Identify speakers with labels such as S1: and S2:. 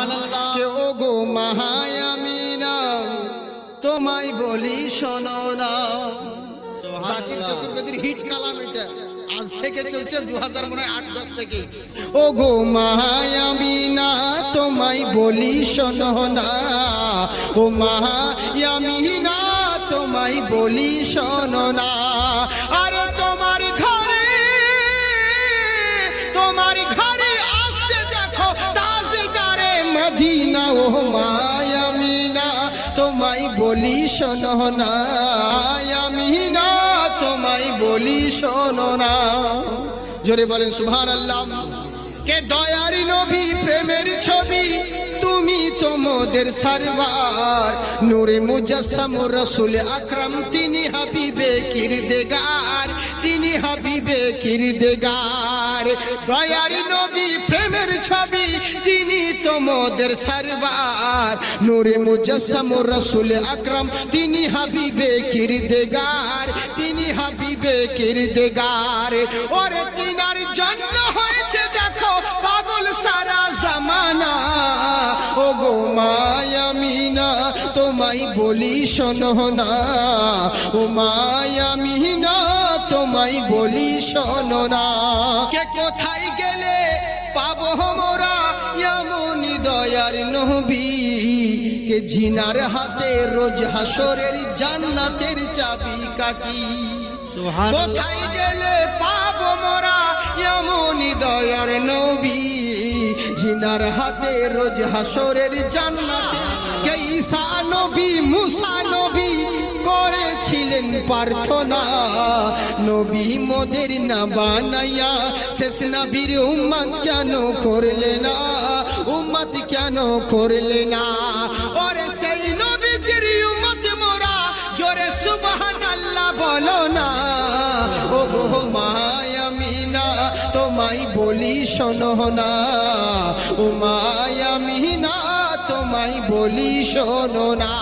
S1: সুবহানাল্লাহ। কে ও গো মায়ামিনা তোমায় বলি শোনো না। জাকির চতুর্বেদীর হিট কালাম এটা, আজ থেকে চলছে 2008-10 থেকে। ও গো মায়ামিনা তোমায় বলি শোনো না, ও মায়ামিনা তোমায় বলি শোনো না। আর তোমার ঘরে আসছে দেখো তাজদারে মদিনা, ও মায়ামিনা তোমায় বলি শোনো না, মায়ামিনা তোমায় বলি শোনো না। জোরে বলেন সুবহানাল্লাহ। কে দয়ার নবী প্রেমের ছবি তুমি তো মোদের সরওয়ার, নূরে মুজাসসাম রাসূল আকরাম তিনি হাবিবে কিরদেগার, তিনি হাবিবে কিরদেগার। দয়ার নবী প্রেমের ছবি তিনি তো মোদের সরওয়ার, নূরে মুজাসসাম রাসূল আকরাম তিনি হাবিবে কিরদেগার, তিনি হাবিবে কিরদেগার। ওরে তিনার জন্য হয়েছে দেখো পাগল সারা জামানা, ও গো মায়ামিনা তোমায় বলি শোনো না, ও মায়ামিনা তোমায় বলি শোনো না। কে কোথায় গেলে পাবো মোরা এমন দয়ার নবী, কে জিনার হাতে রোজ হাসরের জান্নাতের চাবি কাঠি। কোথায় গেলে পাবো মোরা এমন দয়ার নবী, জিনার হাতে রোজ হাসরের জান্নাতে। কে ঈসা নবী মুসা নবী করেছিলেন প্রার্থনা, নবী মোদের না বানাইয়া শেষ নবীর উম্মত কেন করলে না, উম্মত কেন করলে না। ওরে সেই নবীজির উম্মত মোরা জোরে সুবহানাল্লাহ বলো না। ও গো মায়ামিনা তোমায় বলি শোনো না, ও মায়ামিনা তোমায় বলি শোনো না।